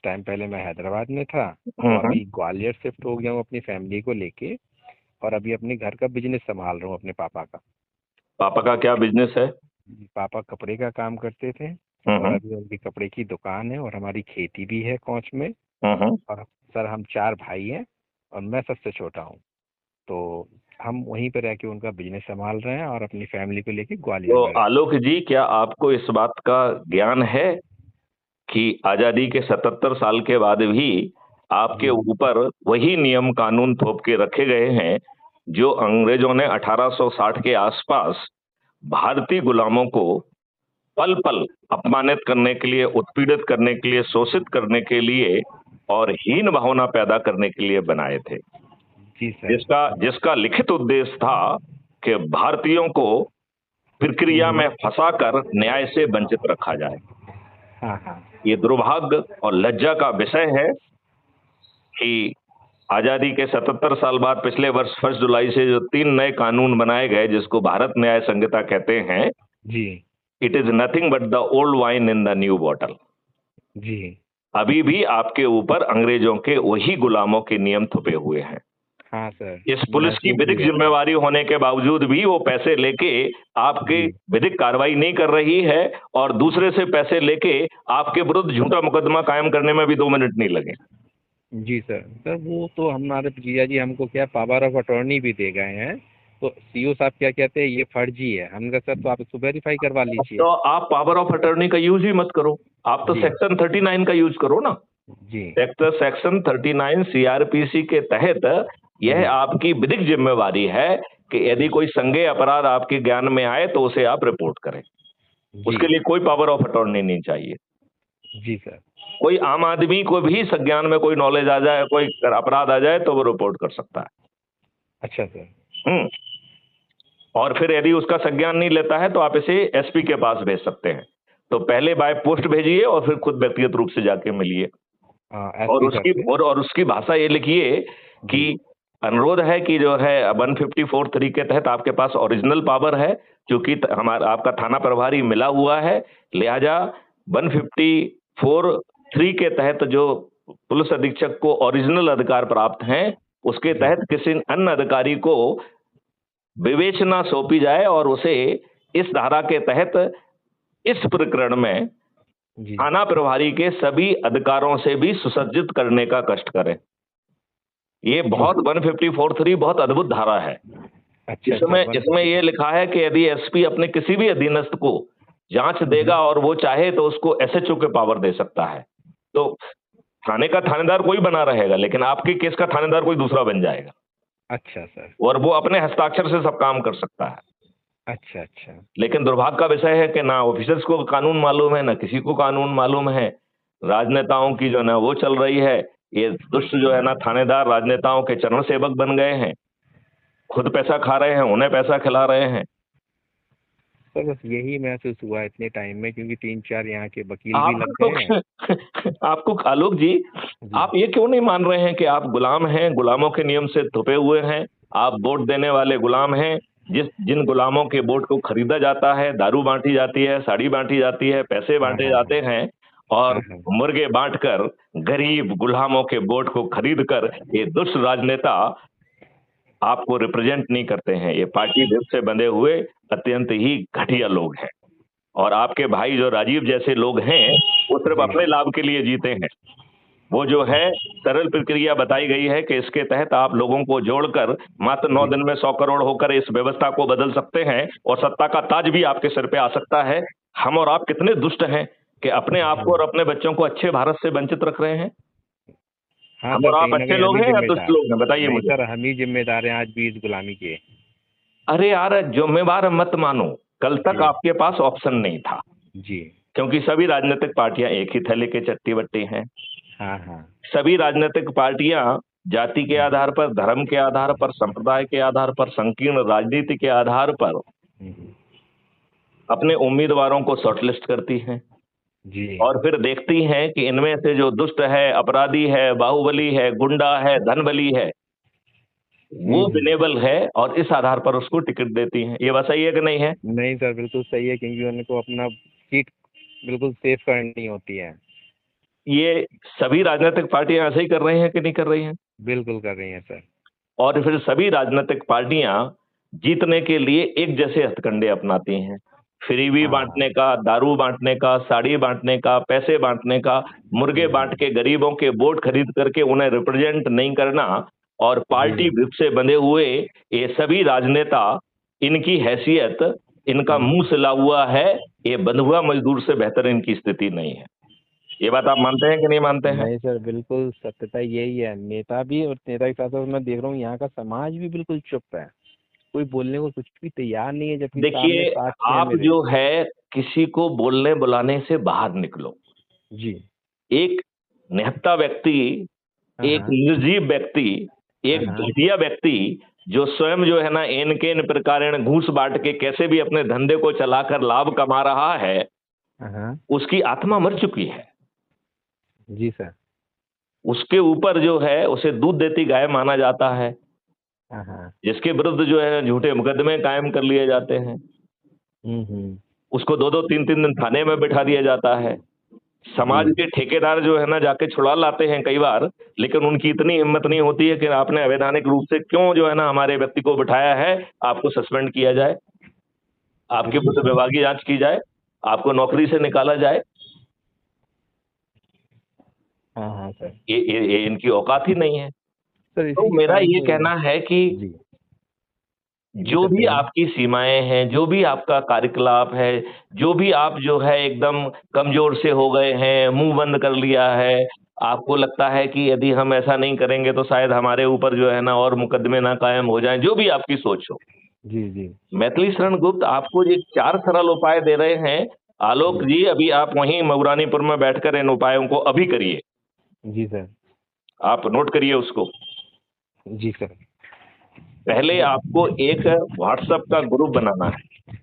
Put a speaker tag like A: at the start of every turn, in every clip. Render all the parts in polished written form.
A: Time पहले मैं हैदराबाद में था, तो
B: हम्म।
A: अभी ग्वालियर शिफ्ट हो गया हूँ अपनी फैमिली को लेके। और अभी अपने घर का बिजनेस संभाल रहा हूँ अपने पापा का।
B: पापा का क्या बिजनेस है?
A: पापा कपड़े का काम करते थे, और
B: हम्म।
A: अभी उनकी कपड़े की दुकान है, और हमारी खेती भी है कौच में।
B: हम्म।
A: और सर हम 4 भाई हैं, और मैं सबसे छोटा हूँ। तो हम वहीं पर रह के उनका बिजनेस संभाल रहे हैं, और अपनी फैमिली को लेके ग्वालियर
B: तो
A: में रह।
B: आलोक जी, क्या आपको इस बात का ज्ञान है कि आजादी के 77 साल के बाद भी आपके
A: जी
B: ऊपर वही नियम कानून थोप के रखे गए हैं जो अंग्रेजों ने 1860 के आसपास भारतीय गुलामों को पल पल अपमानित करने के लिए, उत्पीड़ित करने के लिए, शोषित करने के लिए और हीन भावना पैदा करने के लिए बनाए थे,
A: जी सर।
B: जिसका जिसका लिखित उद्देश्य था कि भारतीयों को प्रक्रिया
A: हम्म।
B: में फंसाकर न्याय से वंचित रखा जाए।
A: हाँ हाँ।
B: ये दुर्भाग्य और लज्जा का विषय है कि आजादी के 77 साल बाद पिछले वर्ष 1 जुलाई से जो 3 नए कानून बनाए गए, जिसको भारत न्याय संहिता कहते हैं,
A: जी
B: it is nothing but the old wine in the new bottle.
A: जी।
B: अभी भी आपके ऊपर अंग्रेजों के वही गुलामों के नियम थुपे हुए हैं।
A: हाँ सर।
B: इस पुलिस की
A: महसूस भी
B: विधिक
A: होता है।
B: जिम्मेवारी होने के बावजूद भी वो पैसे लेके आपके
A: जी
B: विधिक कार्रवाई नहीं कर रही है, और दूसरे से पैसे लेके आपके विरुद्ध झूठा मुकदमा कायम करने में भी 2 मिनट नहीं लगे।
A: जी सर। सर वो तो हमारे जीजा जी हमको क्या पावर ऑफ अटॉर्नी भी दे गए हैं। तो सीओ साहब क्या कहते हैं, ये फर्जी है। हमने कहा सर तो आप इसको वेरीफाई करवा लीजिए।
B: तो आप पावर ऑफ अटर्नी का यूज ही मत करो, आप तो
A: जी
B: सेक्शन 39 का यूज करो ना।
A: जी
B: सेक्शन 39 सीआरपीसी के तहत
A: जी
B: यह आपकी विधिक जिम्मेवारी है कि यदि
A: जी
B: कोई संज्ञेय अपराध आपके ज्ञान में आए तो उसे आप रिपोर्ट करें।
A: जी
B: उसके लिए कोई पावर ऑफ अटॉर्नी नहीं चाहिए।
A: जी सर।
B: कोई आम आदमी को भी संज्ञान में कोई नॉलेज आ जाए, कोई अपराध आ जाए तो वो रिपोर्ट कर सकता
A: अच्छा सर।
B: है। और फिर यदि उसका संज्ञान नहीं लेता है तो आप इसे एसपी के पास भेज सकते हैं। तो पहले बाय पोस्ट भेजिए और फिर खुद व्यक्तिगत रूप से जाके मिलिए।
A: हाँ
B: और
A: एसपी सर
B: उसकी
A: से।
B: और उसकी भाषा ये लिखिए कि
A: जी
B: अनुरोध है कि जो है 154(3) के तहत आपके पास ओरिजिनल पावर है, क्योंकि हमारा आपका थाना प्रभारी मिला हुआ है, लिहाजा 154(3) के तहत जो पुलिस अधीक्षक को ओरिजिनल अधिकार प्राप्त हैं, उसके
A: जी
B: तहत किसी अन्य अधिकारी को विवेचना सौंपी जाए और उसे इस धारा के तहत इस प्रकरण में
A: जी।
B: थाना प्रभारी के सभी अधिकारों से भी सुसज्जित करने का कष्ट करें। ये
A: जी।
B: बहुत 154(3) बहुत अद्भुत धारा है।
A: अच्छा अच्छा
B: इसमें
A: वन
B: इसमें ये लिखा है कि यदि एसपी अपने किसी भी अधीनस्थ को जांच देगा और वो चाहे तो उसको एसएचओ के पावर दे सकता है। तो थाने का थानेदार कोई बना रहेगा, लेकिन आपके केस का थानेदार कोई दूसरा बन जाएगा,
A: अच्छा सर।
B: और वो अपने हस्ताक्षर से सब काम कर सकता है।
A: अच्छा अच्छा।
B: लेकिन दुर्भाग्य का विषय है कि ना ऑफिसर्स को कानून मालूम है, ना किसी को कानून मालूम है। राजनेताओं की जो ना वो चल रही है। ये दुष्ट जो है ना थानेदार राजनेताओं के चरण सेवक बन गए हैं, खुद पैसा खा रहे हैं, उन्हें पैसा खिला रहे हैं।
A: सर बस यही महसूस हुआ इतने टाइम में, क्योंकि 3-4 यहाँ के वकील भी
B: आप
A: लग गए हैं।
B: लोग आपको आलोक जी,
A: जी
B: आप ये क्यों नहीं मान रहे हैं कि आप गुलाम हैं, गुलामों के नियम से थुपे हुए हैं? आप वोट देने वाले गुलाम हैं। जिन गुलामों के वोट को खरीदा जाता है, दारू बांटी जाती है, साड़ी बांटी जाती है, पैसे
A: हाँ
B: बांटे
A: हाँ
B: जाते हैं,
A: हाँ
B: और
A: हाँ।
B: मुर्गे बांटकर गरीब गुलामों के वोट को खरीद कर ये दुष्ट राजनेता आपको रिप्रेजेंट नहीं करते हैं। ये पार्टी दिल से बंधे हुए अत्यंत ही घटिया लोग हैं। और आपके भाई जो राजीव जैसे लोग हैं, वो सिर्फ
A: जी
B: अपने लाभ के लिए जीते हैं। वो जो है सरल प्रक्रिया बताई गई है कि इसके तहत आप लोगों को जोड़कर मात्र 9
A: जी।
B: दिन में 100 करोड़ होकर इस व्यवस्था को बदल सकते हैं, और सत्ता का ताज भी आपके सिर पे आ सकता है। हम और आप कितने दुष्ट हैं कि अपने आप को
A: जी
B: और अपने बच्चों को अच्छे भारत से वंचित रख रहे हैं।
A: हाँ
B: हम
A: सर,
B: और आप
A: कहीं ना
B: अच्छे
A: कहीं हम
B: लोग
A: ही
B: हैं या दुष्ट
A: जिम्मेदार।
B: लोग हैं, बताइए
A: नहीं
B: मुझे।
A: सर, हम ही जिम्मेदार हैं आज भी इस गुलामी के।
B: अरे यार, जिम्मेवार मत मानो। कल तक
A: जी
B: आपके पास ऑप्शन नहीं था,
A: जी।
B: क्योंकि सभी राजनीतिक पार्टियां एक ही थैले के चट्टी बट्टी हैं।
A: हाँ हाँ।
B: सभी राजनीतिक पार्टियां जाति के आधार पर, धर्म के आधार पर, संप्रदाय के आधार पर, संकीर्ण राजनीति के आधार पर
A: हम्म।
B: अपने उम्मीदवारों को शॉर्टलिस्ट करती हैं,
A: जी
B: और फिर देखती हैं कि इनमें से जो दुष्ट है, अपराधी है, बाहुबली है, गुंडा है, धनबली है, वो
A: हम्म।
B: विनेबल है, और इस आधार पर उसको टिकट देती हैं। ये बात सही है कि नहीं है?
A: नहीं सर, बिल्कुल सही है, क्योंकि उनको अपना सीट बिल्कुल सेफ करनी होती है।
B: ये सभी राजनीतिक पार्टियां ऐसे ही कर रही हैं कि नहीं कर रही हैं?
A: बिल्कुल कर रही हैं सर।
B: और फिर सभी राजनीतिक पार्टियां जीतने के लिए एक जैसे हथकंडे अपनाती हैं। फ्रीबी
A: हाँ हाँ।
B: बांटने का, दारू बांटने का, साड़ी बांटने का, पैसे बांटने का, मुर्गे बांट के गरीबों के वोट खरीद करके उन्हें रिप्रेजेंट नहीं करना, और पार्टी
A: जी।
B: विप से बंधे हुए ये सभी राजनेता, इनकी हैसियत, इनका मुंह सिला हुआ है। ये बंधुआ मजदूर से बेहतर इनकी स्थिति नहीं है। ये बात आप मानते हैं कि नहीं मानते हैं?
A: नहीं सर, बिल्कुल सत्यता यही है। नेता भी, और नेता के साथ साथ मैं देख रहा हूँ यहाँ का समाज भी बिल्कुल चुप है। कोई बोलने को कुछ भी तैयार नहीं है, जबकि सामने
B: देखिए,
A: साक्ष्य है
B: आप
A: मेरे।
B: जो है किसी को बोलने बुलाने से बाहर निकलो।
A: जी।
B: एक निहत्था व्यक्ति,
A: हाँ
B: एक
A: हाँ।
B: निर्जीव व्यक्ति,
A: हाँ
B: एक
A: हाँ।
B: घटिया व्यक्ति, जो स्वयं जो है ना इनके इन प्रकार घूस बांट के कैसे भी अपने धंधे को चलाकर लाभ कमा रहा है,
A: हाँ हाँ।
B: उसकी आत्मा मर चुकी है।
A: जी सर।
B: उसके ऊपर जो है उसे दूध देती गाय माना जाता है,
A: हाँ हाँ।
B: जिसके विरुद्ध जो है झूठे मुकदमे कायम कर लिए जाते हैं।
A: हम्म।
B: उसको 2-2 3-3 दिन थाने में बिठा दिया जाता है। समाज
A: जी।
B: के ठेकेदार जो है ना जाके छुड़ा लाते हैं कई बार, लेकिन उनकी इतनी हिम्मत नहीं होती है कि आपने अवैधानिक रूप से क्यों जो है ना हमारे व्यक्ति को बिठाया है, आपको सस्पेंड किया जाए, आपके
A: बिल्कुल
B: विरुद्ध
A: सर।
B: विभागीय जांच की जाए, आपको नौकरी से निकाला जाए।
A: हाँ हाँ सर।
B: ये इनकी औकात ही नहीं है।
A: सर
B: तो
A: इसी के
B: मेरा
A: कारण
B: ये
A: तो।
B: कहना है कि
A: जी। जी
B: जो
A: सर
B: भी
A: कहिए।
B: आपकी सीमाएं हैं, जो भी आपका कार्यकलाप है, जो भी आप जो है एकदम कमजोर से हो गए हैं, मुंह बंद कर लिया है, आपको लगता है कि यदि हम ऐसा नहीं करेंगे तो शायद हमारे ऊपर जो है ना और मुकदमे ना कायम हो जाएं, जो भी आपकी सोच हो,
A: जी जी।
B: मैथिली शरण गुप्त आपको ये 4 सरल उपाय दे रहे हैं। आलोक
A: जी।
B: जी, अभी आप वहीं मऊरानीपुर में बैठकर इन उपायों को अभी करिए।
A: जी सर।
B: आप नोट करिए उसको।
A: जी सर।
B: पहले आपको एक व्हाट्सएप का ग्रुप बनाना है।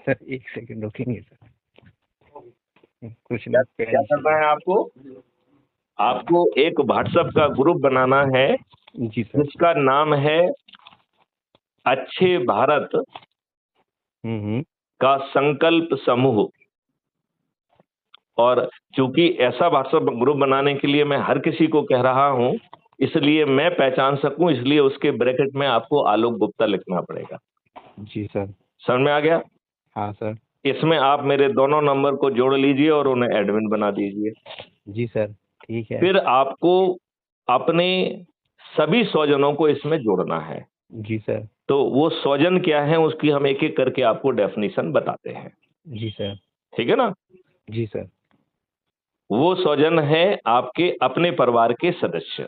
A: सर एक सेकंड रुकेंगे सर, कुछ
B: क्या
A: नहीं
B: क्या
A: पेन
B: करना
A: चाहिए।
B: है आपको? आपको एक व्हाट्सएप का ग्रुप बनाना है,
A: जी सर।
B: जिसका नाम है अच्छे भारत
A: हम्म।
B: का संकल्प समूह। और चूंकि ऐसा व्हाट्सएप ग्रुप बनाने के लिए मैं हर किसी को कह रहा हूं, इसलिए मैं पहचान सकूं, इसलिए उसके ब्रैकेट में आपको आलोक गुप्ता लिखना पड़ेगा।
A: जी सर।
B: समझ में आ गया?
A: हाँ सर।
B: इसमें आप मेरे दोनों नंबर को जोड़ लीजिए और उन्हें एडमिन बना दीजिए।
A: जी सर ठीक है।
B: फिर आपको अपने सभी स्वजनों को इसमें जोड़ना है।
A: जी सर।
B: तो वो स्वजन क्या है उसकी हम एक एक करके आपको डेफिनेशन बताते हैं।
A: जी सर।
B: ठीक है ना?
A: जी सर।
B: वो स्वजन है आपके अपने परिवार के सदस्य।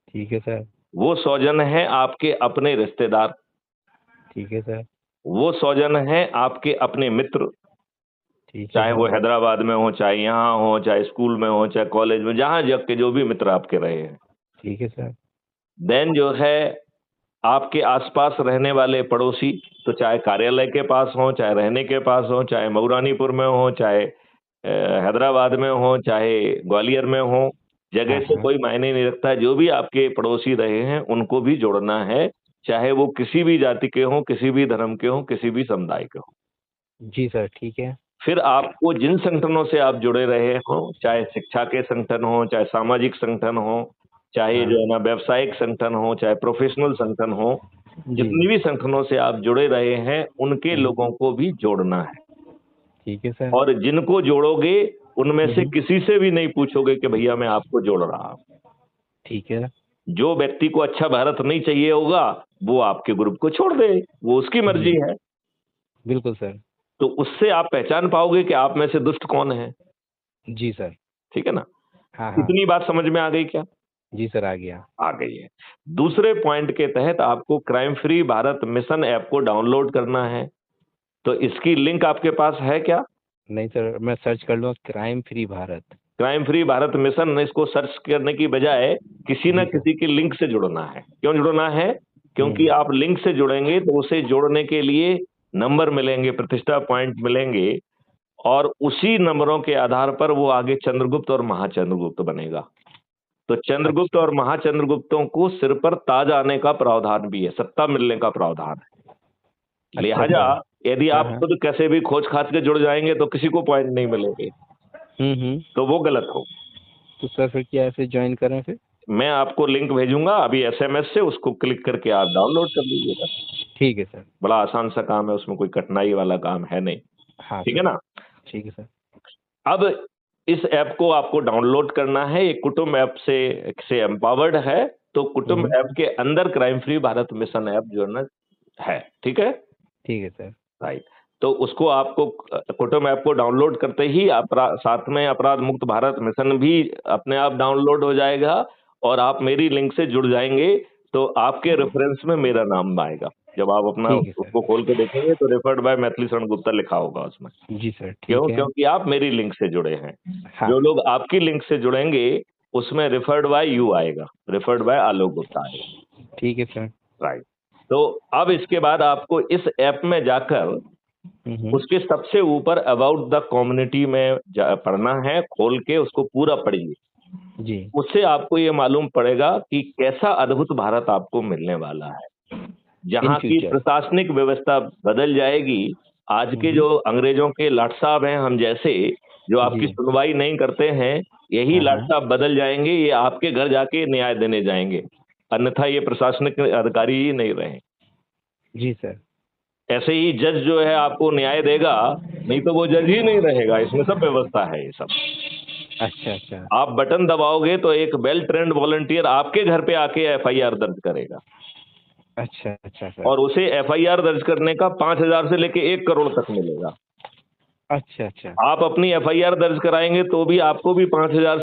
A: ठीक है सर।
B: वो स्वजन है आपके अपने रिश्तेदार।
A: ठीक है सर।
B: वो स्वजन है आपके अपने मित्र,
A: ठीक है
B: चाहे वो
A: सर।
B: हैदराबाद में हो, चाहे यहाँ हो, चाहे स्कूल में हो, चाहे कॉलेज में, जहां जग के जो भी मित्र आपके रहे हैं।
A: ठीक है सर।
B: देन जो है आपके आसपास रहने वाले पड़ोसी, तो चाहे कार्यालय के पास हो, चाहे रहने के पास हो, चाहे मऊरानीपुर में हो, चाहे हैदराबाद में हो, चाहे ग्वालियर में हो, जगह
A: हाँ
B: से
A: हाँ।
B: कोई मायने नहीं रखता। जो भी आपके पड़ोसी रहे हैं उनको भी जोड़ना है, चाहे वो किसी भी जाति के हों, किसी भी धर्म के हों, किसी भी समुदाय के हों।
A: जी सर ठीक है।
B: फिर आपको जिन संगठनों से आप जुड़े रहे हो, चाहे शिक्षा के संगठन हो, चाहे सामाजिक संगठन हो, चाहे जो
A: हाँ।
B: है ना व्यावसायिक संगठन हो, चाहे प्रोफेशनल संगठन हो,
A: जी।
B: जितनी भी संगठनों से आप जुड़े रहे हैं उनके
A: हम्म।
B: लोगों को भी जोड़ना है।
A: ठीक है सर।
B: और जिनको जोड़ोगे उनमें से
A: हम्म।
B: किसी से भी नहीं पूछोगे कि भैया मैं आपको जोड़ रहा हूं।
A: ठीक है।
B: जो व्यक्ति को अच्छा भारत नहीं चाहिए होगा वो आपके ग्रुप को छोड़ दे, वो उसकी
A: जी।
B: मर्जी है।
A: बिल्कुल सर।
B: तो उससे आप पहचान पाओगे कि आप में से दुष्ट कौन है।
A: जी सर।
B: ठीक है ना?
A: हाँ हाँ।
B: इतनी बात समझ में आ गई क्या?
A: जी सर आ गया।
B: आ गई है। दूसरे पॉइंट के तहत आपको crime free Bharat mission app को डाउनलोड करना है। तो इसकी लिंक आपके पास है क्या?
A: नहीं सर, मैं सर्च कर लूँगा crime free Bharat.
B: Crime free Bharat mission, इसको सर्च करने की बजाय किसी ना
A: जी सर।
B: किसी के लिंक से जुड़ना है। क्यों जुड़ना है? क्योंकि
A: हम्म।
B: आप लिंक से जुड़ेंगे तो उसे जोड़ने के लिए नंबर मिलेंगे, प्रतिष्ठा पॉइंट मिलेंगे, और उसी नंबरों के आधार पर वो आगे चंद्रगुप्त और महाचंद्रगुप्त बनेगा। तो चंद्रगुप्त
A: अच्छा।
B: और महाचंद्रगुप्तों को सिर पर ताज आने का प्रावधान भी है, सत्ता मिलने का प्रावधान है।
A: अच्छा
B: लिहाजा
A: सर।
B: यदि
A: हाँ
B: आप
A: हाँ।
B: खुद कैसे भी खोज खाच के जुड़ जाएंगे तो किसी को पॉइंट नहीं मिलेंगे,
A: हम्म।
B: तो वो गलत हो।
A: तो सर फिर क्या ऐसे ज्वाइन करें फिर?
B: मैं आपको लिंक भेजूंगा अभी SMS से, उसको क्लिक करके आप डाउनलोड कर लीजिएगा।
A: ठीक है सर।
B: बड़ा आसान सा काम है, उसमें कोई कठिनाई वाला काम है नहीं।
A: हाँ
B: ठीक है
A: सर।
B: ना?
A: ठीक है सर।
B: अब इस ऐप को आपको डाउनलोड करना है। ये कुटुंब ऐप से एम्पावर्ड है। तो कुटुंब
A: हम्म।
B: ऐप के अंदर crime free Bharat mission app जो है, ठीक है?
A: ठीक है सर।
B: राइट। तो उसको आपको कुटुंब ऐप को डाउनलोड करते ही साथ में अपराध मुक्त भारत मिशन भी अपने आप डाउनलोड हो जाएगा, और आप मेरी लिंक से जुड़ जाएंगे। तो आपके रेफरेंस में मेरा नाम आएगा। जब आप अपना
A: ठीक है सर।
B: उसको खोल के देखेंगे तो रेफर्ड बाय मैथिली शरण गुप्ता लिखा होगा उसमें।
A: जी सर
B: क्यों?
A: ठीक है।
B: क्योंकि आप मेरी लिंक से जुड़े हैं।
A: हाँ
B: जो
A: सर।
B: लोग आपकी लिंक से जुड़ेंगे उसमें रेफर्ड बाय यू आएगा, रेफर्ड बाय आलोक गुप्ता आएगा।
A: ठीक है सर।
B: राइट। तो अब इसके बाद आपको इस ऐप में जाकर उसके सबसे ऊपर अबाउट द कम्युनिटी में पढ़ना है। खोल के उसको पूरा पढ़िए।
A: जी।
B: उससे आपको ये मालूम पड़ेगा कि कैसा अद्भुत भारत आपको मिलने वाला है,
A: इन
B: जहां की
A: फ्यूचर।
B: प्रशासनिक व्यवस्था बदल जाएगी। आज के जो अंग्रेजों के लाट साहब हैं हम जैसे, जो आपकी
A: जी।
B: सुनवाई नहीं करते हैं, यही
A: हाँ
B: लाट
A: हाँ।
B: साहब बदल जाएंगे। ये आपके घर जाके न्याय देने जाएंगे, अन्यथा ये प्रशासनिक अधिकारी ही नहीं रहे।
A: जी सर।
B: ऐसे ही जज जो है आपको न्याय देगा, नहीं तो वो जज ही नहीं रहेगा। इसमें सब व्यवस्था है ये सब।
A: अच्छा अच्छा।
B: आप बटन दबाओगे तो एक वेल ट्रेंड वॉलंटियर आपके घर पे आके FIR दर्ज करेगा,
A: अच्छा अच्छा सर।
B: और उसे FIR दर्ज करने का 5,000 से लेके 1 करोड़ तक मिलेगा।
A: अच्छा अच्छा।
B: आप अपनी FIR दर्ज कराएंगे तो भी आपको भी 5,000